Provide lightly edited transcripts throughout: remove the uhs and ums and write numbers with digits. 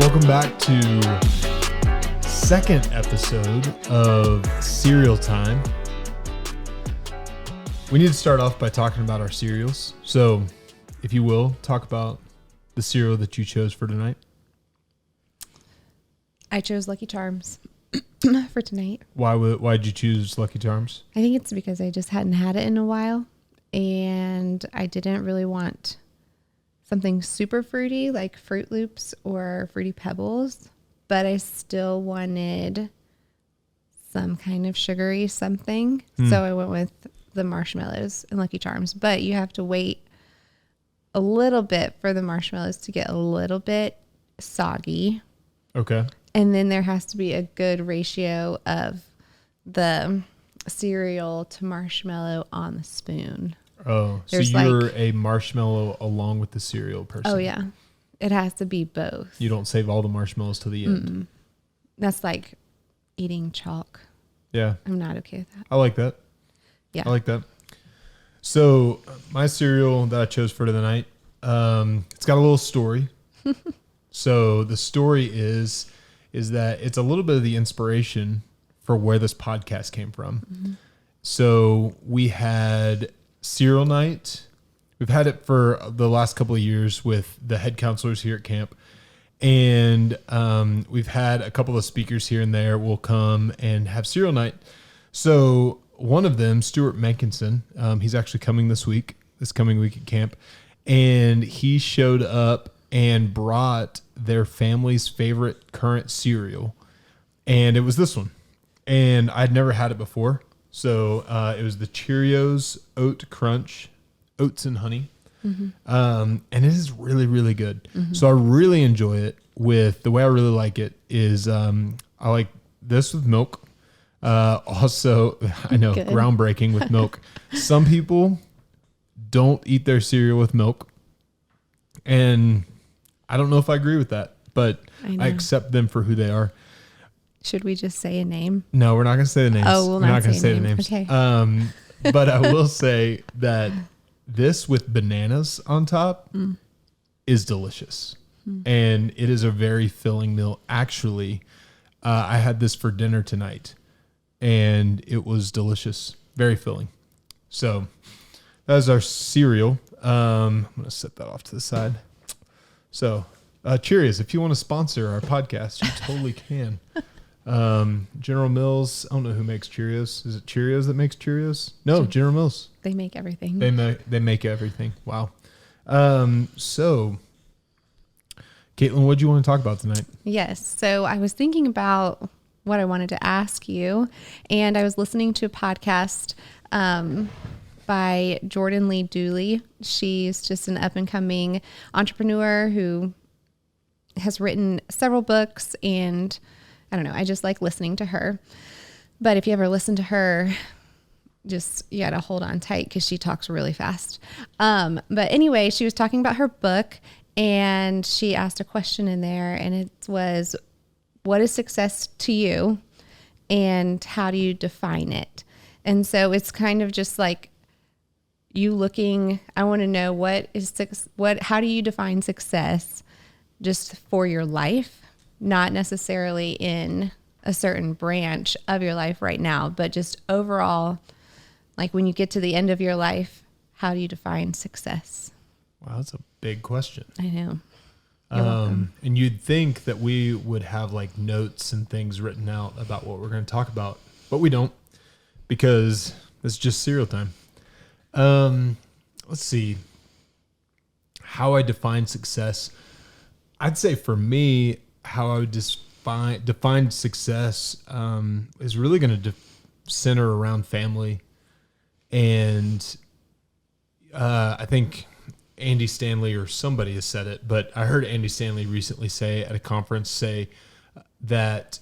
Welcome back to second episode of Cereal Time. We need to start off by talking about our cereals. So, if you will, talk about the cereal that you chose for tonight. I chose Lucky Charms for tonight. Why did you choose Lucky Charms? I think it's because I just hadn't had it in a while, and I didn't really want something super fruity like Fruit Loops or Fruity Pebbles, but I still wanted some kind of sugary something. So I went with the marshmallows and Lucky Charms, but you have to wait a little bit for the marshmallows to get a little bit soggy. Okay. And then there has to be a good ratio of the cereal to marshmallow on the spoon. Oh, so you're a marshmallow along with the cereal person. Oh, yeah. It has to be both. You don't save all the marshmallows to the end. Mm-mm. That's like eating chalk. Yeah. I'm not okay with that. I like that. Yeah. I like that. So my cereal that I chose for tonight, it's got a little story. So the story is that it's a little bit of the inspiration for where this podcast came from. Mm-hmm. So we had cereal night. We've had it for the last couple of years with the head counselors here at camp. And we've had a couple of speakers here and there will come and have cereal night. So one of them, Stuart Menkinson, he's actually coming this coming week at camp. And he showed up and brought their family's favorite current cereal. And it was this one. And I'd never had it before. So it was the Cheerios Oat Crunch, oats and honey. Mm-hmm. And it is really, really good. Mm-hmm. So I really enjoy it. The way I really like it is I like this with milk. Also, I know, good. Groundbreaking with milk. Some people don't eat their cereal with milk. And I don't know if I agree with that, but I accept them for who they are. Should we just say a name? No, we're not going to say the names. Oh, we're not going to say the names. Okay. But I will say that this with bananas on top is delicious. And it is a very filling meal. Actually, I had this for dinner tonight, and it was delicious. Very filling. So that is our cereal. I'm going to set that off to the side. So Cheerios, if you want to sponsor our podcast, you totally can. General Mills, I don't know who makes Cheerios. Is it Cheerios that makes Cheerios? No, General Mills. They make everything. They make everything. Wow. So Caitlin, what do you want to talk about tonight? Yes. So I was thinking about what I wanted to ask you, and I was listening to a podcast by Jordan Lee Dooley. She's just an up and coming entrepreneur who has written several books, and I don't know, I just like listening to her. But if you ever listen to her, you got to hold on tight because she talks really fast. But anyway, she was talking about her book, and she asked a question in there, and it was, what is success to you, and how do you define it? And so it's kind of just like you looking, I want to know how do you define success just for your life? Not necessarily in a certain branch of your life right now, but just overall, like when you get to the end of your life, how do you define success? Wow, that's a big question. I know. You're welcome. And you'd think that we would have like notes and things written out about what we're going to talk about, but we don't, because it's just cereal time. Let's see. How I define success. I'd say for me, how I would define success is really going to center around family. And I think Andy Stanley or somebody has said it, but I heard Andy Stanley recently say at a conference that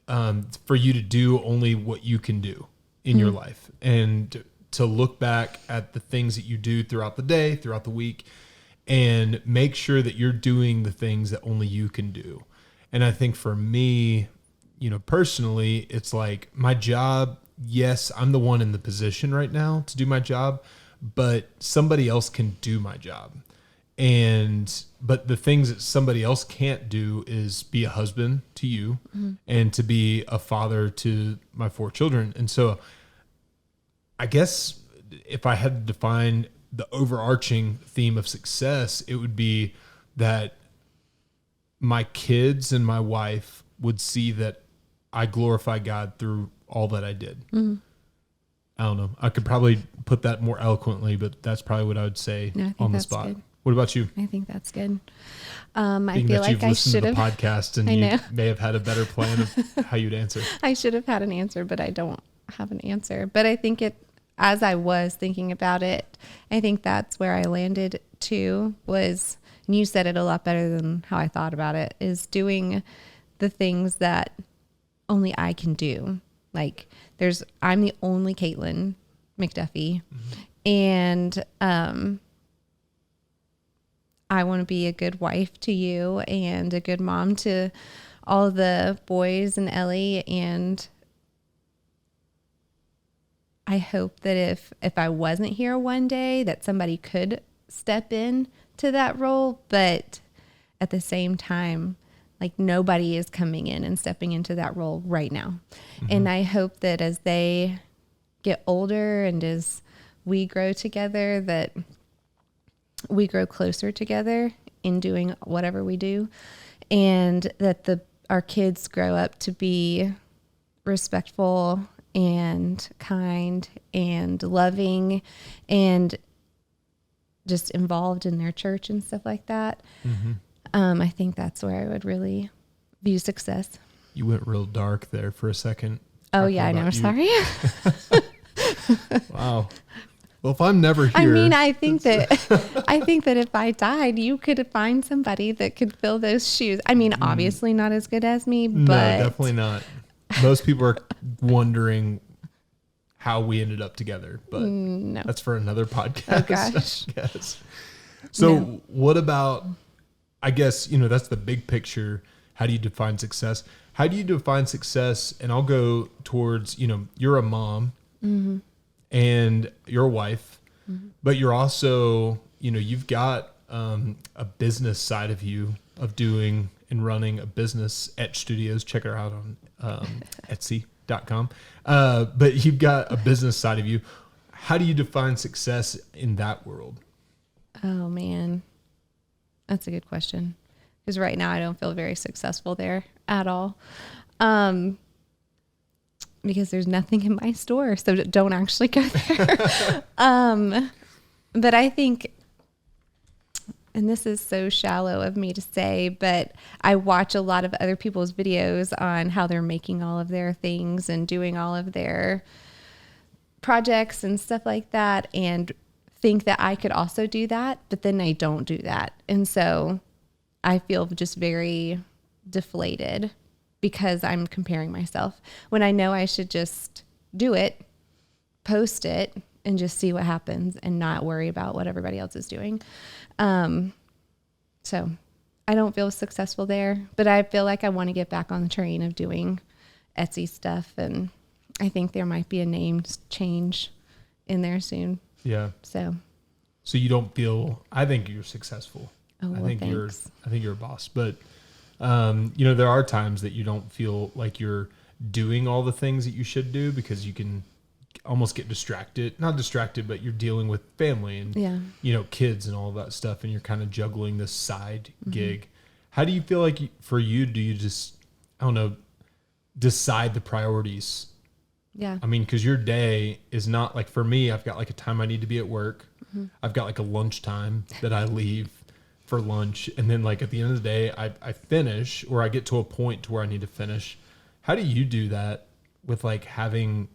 for you to do only what you can do in your life, and to look back at the things that you do throughout the day, throughout the week, and make sure that you're doing the things that only you can do. And I think for me, personally, it's like my job, yes, I'm the one in the position right now to do my job, but somebody else can do my job. But the things that somebody else can't do is be a husband to you and to be a father to my 4 children. And so I guess if I had to define the overarching theme of success, it would be that my kids and my wife would see that I glorify God through all that I did. I don't know. I could probably put that more eloquently, but that's probably what I would say on the spot. Good. What about you? I think that's good. I feel like I should have listened to the podcast and you may have had a better plan of how you'd answer. I should have had an answer, but I don't have an answer. But I think as I was thinking about it, I think that's where I landed too, and you said it a lot better than how I thought about it, is doing the things that only I can do. Like I'm the only Caitlin McDuffie, and I want to be a good wife to you and a good mom to all the boys and Ellie. And I hope that if I wasn't here one day, that somebody could step in to that role. But at the same time, like, nobody is coming in and stepping into that role right now. And I hope that as they get older and as we grow together, that we grow closer together in doing whatever we do, and that our kids grow up to be respectful and kind and loving and just involved in their church and stuff like that. I think that's where I would really view success. You went real dark there for a second. Oh yeah, I know. Sorry. Wow. Well, if I'm never here, I mean, I think that if I died, you could find somebody that could fill those shoes. I mean, obviously not as good as me, but no, definitely not. Most people are wondering how we ended up together, but that's for another podcast. Oh gosh. I guess. So what about, I guess, that's the big picture. How do you define success? How do you define success? And I'll go towards, you're a mom and you're a wife, but you're also, you've got a business side of you of doing and running a business, Etch Studios. Check her out on Etsy.com. But you've got a business side of you. How do you define success in that world? Oh man, that's a good question. Because right now I don't feel very successful there at all. Because there's nothing in my store, so don't actually go there. But I think, and this is so shallow of me to say, but I watch a lot of other people's videos on how they're making all of their things and doing all of their projects and stuff like that, and think that I could also do that, but then I don't do that. And so I feel just very deflated because I'm comparing myself when I know I should just do it, post it, and just see what happens and not worry about what everybody else is doing. So I don't feel successful there, but I feel like I want to get back on the train of doing Etsy stuff. And I think there might be a name change in there soon. Yeah. So you don't feel, I think you're successful. Oh, well, thanks. I think you're a boss, but there are times that you don't feel like you're doing all the things that you should do because you can almost get not distracted, but you're dealing with family and, kids and all that stuff. And you're kind of juggling this side gig. How do you feel like for you, do you just, I don't know, decide the priorities? Yeah. I mean, cause your day is not like, for me, I've got like a time I need to be at work. I've got like a lunch time that I leave for lunch. And then like at the end of the day, I finish, or I get to a point to where I need to finish. How do you do that with like having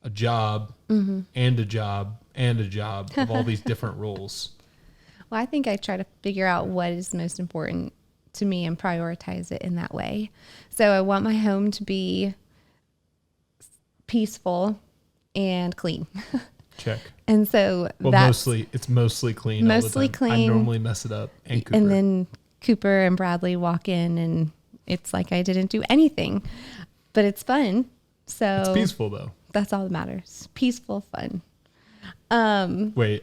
a job and a job and a job of all these different roles? Well, I think I try to figure out what is most important to me and prioritize it in that way. So I want my home to be peaceful and clean. Check. And so it's mostly clean. Mostly clean. I normally mess it up. And Cooper. And then Cooper and Bradley walk in and it's like I didn't do anything, but it's fun. So it's peaceful though. That's all that matters. Peaceful fun. Wait,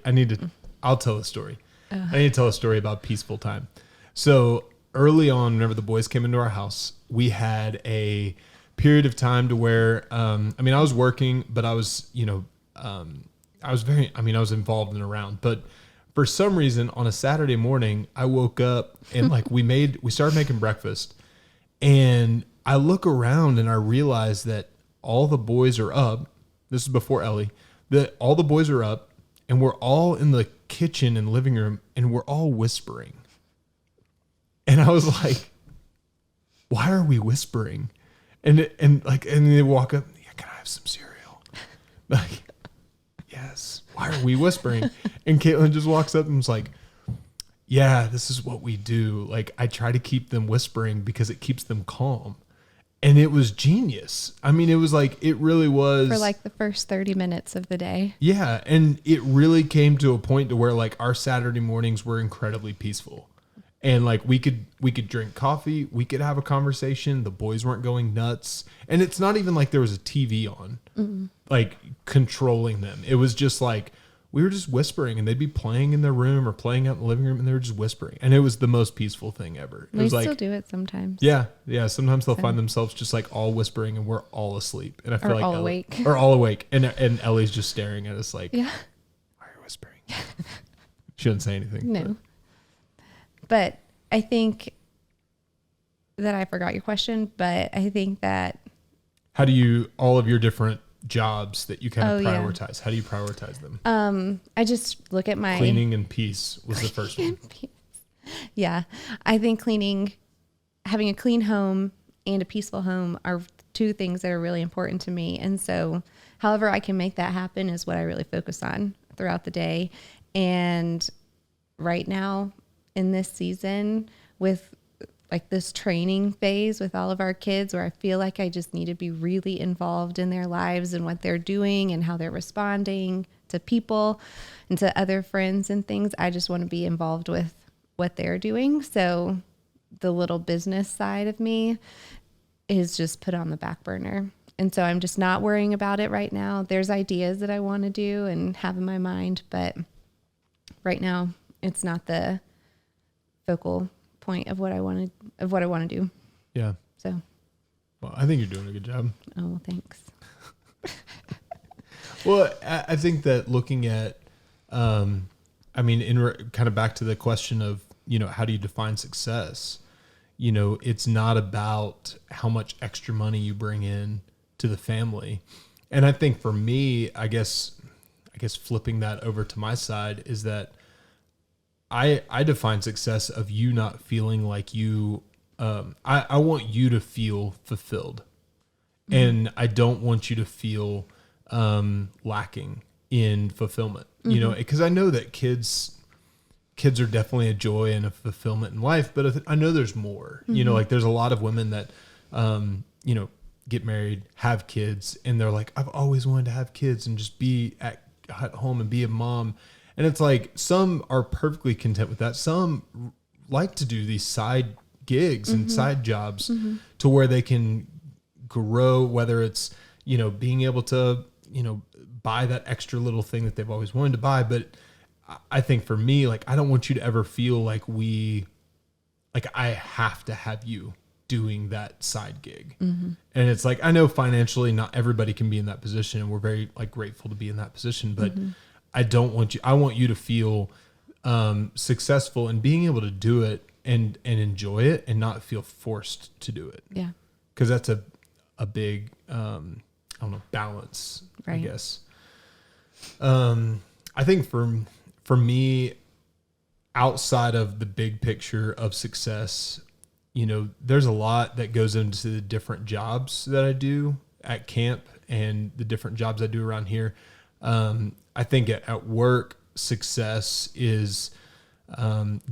I'll tell the story. I need to tell a story about peaceful time. So early on, whenever the boys came into our house, we had a period of time to where, I was working, but I was, I was involved and around, but for some reason on a Saturday morning, I woke up and we started making breakfast, and I look around and I realize that all the boys are up. This is before Ellie. That all the boys are up, and we're all in the kitchen and living room, and we're all whispering. And I was like, why are we whispering? And they walk up, yeah, can I have some cereal? Like, yes. Why are we whispering? And Caitlin just walks up and was like, yeah, this is what we do. Like, I try to keep them whispering because it keeps them calm. And it was genius. I mean, it was like, it really was. For like the first 30 minutes of the day. Yeah. And it really came to a point to where like our Saturday mornings were incredibly peaceful. And like we could drink coffee, we could have a conversation. The boys weren't going nuts. And it's not even like there was a TV on, like controlling them. It was just like, we were just whispering, and they'd be playing in their room or playing out in the living room, and they were just whispering. And it was the most peaceful thing ever. It we was still like, do it sometimes. Yeah. Sometimes they'll find themselves just like all whispering, and we're all asleep. And I feel Or like all awake. Or all awake. And Ellie's just staring at us like, Yeah. why are you whispering? She didn't say anything. No. But I think that I forgot your question, but I think that. How do you, all of your different jobs that you kind of prioritize, yeah. How do you prioritize them? I just look at my Cleaning and peace was the first one. Yeah. I think having a clean home and a peaceful home are two things that are really important to me. And so however I can make that happen is what I really focus on throughout the day. And right now in this season with like this training phase with all of our kids, where I feel like I just need to be really involved in their lives and what they're doing and how they're responding to people and to other friends and things. I just want to be involved with what they're doing. So the little business side of me is just put on the back burner. And so I'm just not worrying about it right now. There's ideas that I want to do and have in my mind, but right now it's not the focal point of what I want to do. Yeah. So. Well, I think you're doing a good job. Oh, thanks. Well, I think that looking at, kind of back to the question of, how do you define success? It's not about how much extra money you bring in to the family. And I think for me, I guess flipping that over to my side is that I define success of you not feeling like you, I want you to feel fulfilled, and I don't want you to feel lacking in fulfillment, because I know that kids are definitely a joy and a fulfillment in life, but I know there's more, like there's a lot of women that, get married, have kids, and they're like, I've always wanted to have kids and just be at home and be a mom. And it's like, some are perfectly content with that. Some like to do these side gigs and side jobs to where they can grow, whether it's, being able to, buy that extra little thing that they've always wanted to buy. But I think for me, like, I don't want you to ever feel like I have to have you doing that side gig. And it's like, I know financially not everybody can be in that position, and we're very grateful to be in that position, but I want you to feel successful in being able to do it and enjoy it and not feel forced to do it. Yeah. Cause that's a big, balance, right. I guess. I think for me, outside of the big picture of success, there's a lot that goes into the different jobs that I do at camp and the different jobs I do around here. I think at work, success is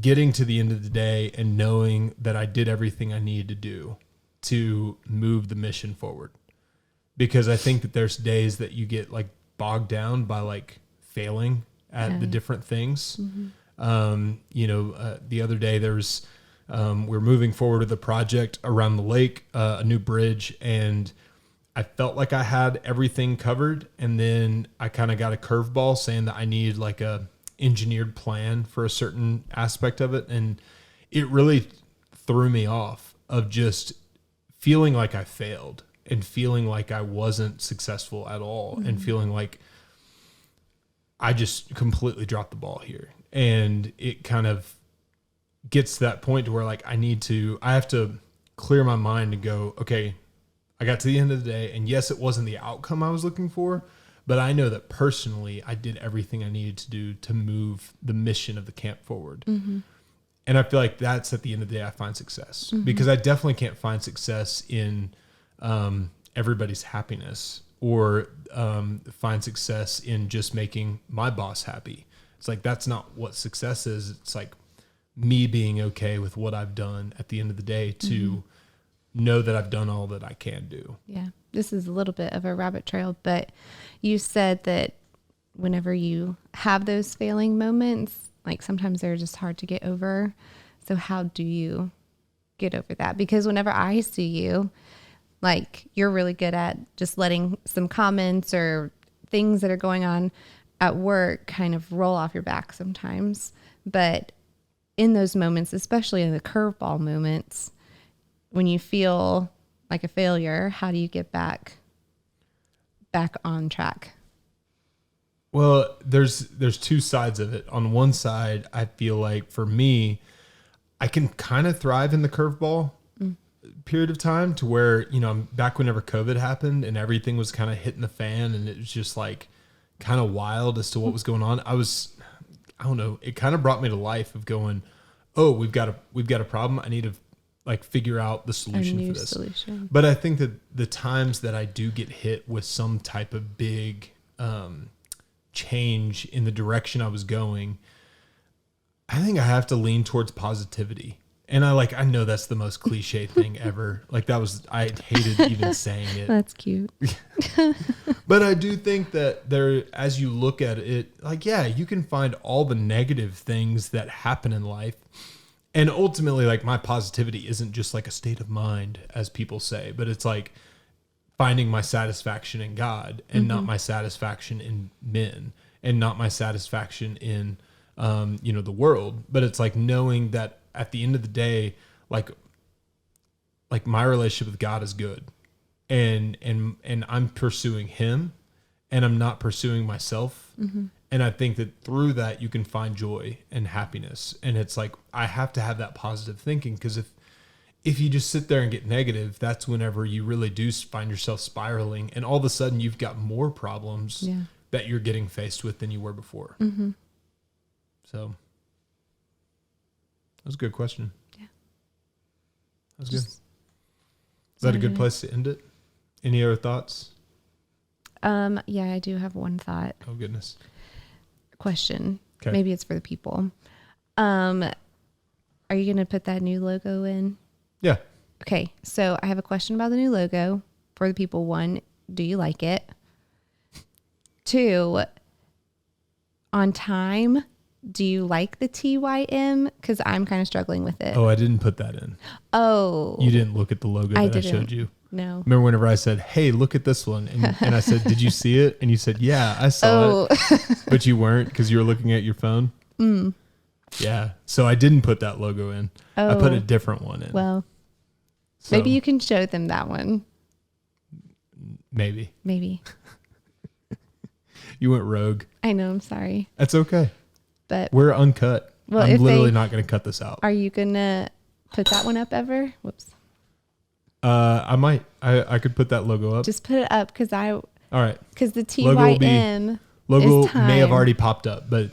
getting to the end of the day and knowing that I did everything I needed to do to move the mission forward. Because I think that there's days that you get bogged down by failing at the different things. The other day we're moving forward with a project around the lake, a new bridge, and I felt like I had everything covered, and then I kind of got a curveball saying that I needed engineered plan for a certain aspect of it. And it really threw me off of just feeling like I failed and feeling like I wasn't successful at all and feeling like I just completely dropped the ball here. And it kind of gets to that point to where like I have to clear my mind and go, okay, I got to the end of the day, and yes, it wasn't the outcome I was looking for, but I know that personally I did everything I needed to do to move the mission of the camp forward. Mm-hmm. And I feel like that's at the end of the day I find success, because I definitely can't find success in everybody's happiness or find success in just making my boss happy. It's like, that's not what success is. It's like me being okay with what I've done at the end of the day to know that I've done all that I can do. Yeah. This is a little bit of a rabbit trail, but you said that whenever you have those failing moments, like sometimes they're just hard to get over. So how do you get over that? Because whenever I see you, like you're really good at just letting some comments or things that are going on at work kind of roll off your back sometimes. But in those moments, especially in the curveball moments, when you feel like a failure, how do you get back on track? Well, there's two sides of it. On one side, I feel like for me, I can kind of thrive in the curveball period of time to where, back whenever COVID happened and everything was kind of hitting the fan and it was just like kind of wild as to what was going on. I don't know, it kind of brought me to life of going, oh, we've got a problem. I need to like figure out the solution for this. Solution. But I think that the times that I do get hit with some type of big change in the direction I was going, I think I have to lean towards positivity. And I know that's the most cliche thing ever. Like I hated even saying it. That's cute. But I do think that as you look at it, like, yeah, you can find all the negative things that happen in life. And ultimately, like, my positivity isn't just like a state of mind, as people say, but it's like finding my satisfaction in God and not my satisfaction in men and not my satisfaction in, the world. But it's like knowing that at the end of the day, like my relationship with God is good and I'm pursuing him and I'm not pursuing myself. Mm-hmm. And I think that through that you can find joy and happiness. And it's like, I have to have that positive thinking, because if you just sit there and get negative, that's whenever you really do find yourself spiraling. And all of a sudden you've got more problems that you're getting faced with than you were before. Mm-hmm. So that was a good question. Yeah. That was good. Is that a good place to end it? Any other thoughts? Yeah, I do have one thought. Oh, goodness. Question. Okay. Maybe it's for the people. Are you going to put that new logo in? Yeah. Okay. So I have a question about the new logo for the people. One, do you like it? Two, on time, do you like the TYM? Because I'm kind of struggling with it. Oh, I didn't put that in. Oh. You didn't look at the logo that I showed you? No. Remember whenever I said, hey, look at this one? And I said, did you see it? And you said, yeah, I saw it. But you weren't because you were looking at your phone? Mm. Yeah. So I didn't put that logo in. I put a different one in. Well, maybe you can show them that one. Maybe. You went rogue. I know. I'm sorry. That's okay. But we're uncut. Well, I'm literally not going to cut this out. Are you going to put that one up ever? Whoops. I might. I could put that logo up. Just put it up because all right. Because the TYM logo is time. may have already popped up, but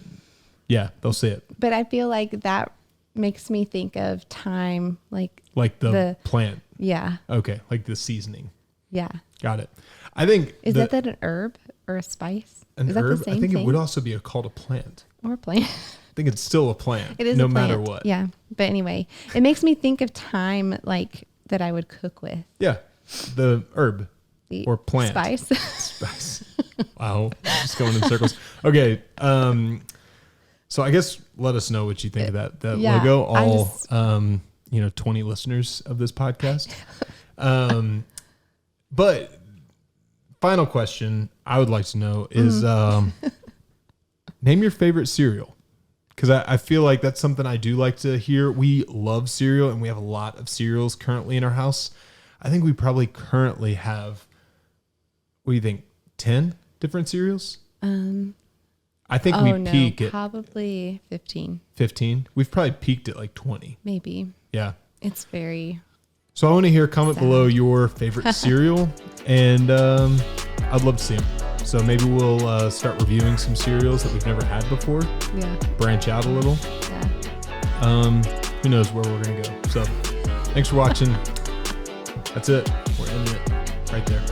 yeah, they'll see it. But I feel like that makes me think of time, like the plant. Yeah. Okay, like the seasoning. Yeah. Got it. I think that an herb or a spice? An herb? I think it would also be called a plant. Or a plant. I think it's still a plant. It is no a plant. matter what. Yeah. But anyway, it makes me think of time like that I would cook with. Yeah. The herb or plant. Spice. Wow. Just going in circles. Okay. So I guess let us know what you think of that logo. All 20 listeners of this podcast. But final question I would like to know is name your favorite cereal. because I feel like that's something I do like to hear. We love cereal, and we have a lot of cereals currently in our house. I think we probably currently have, what do you think, 10 different cereals? I think we peak at probably 15. 15. We've probably peaked at like 20. Maybe. Yeah. It's very... So I want to hear, comment below your favorite cereal, and I'd love to see them. So maybe we'll start reviewing some cereals that we've never had before. Yeah. Branch out a little. Yeah. Who knows where we're going to go. So thanks for watching. That's it. We're ending it right there.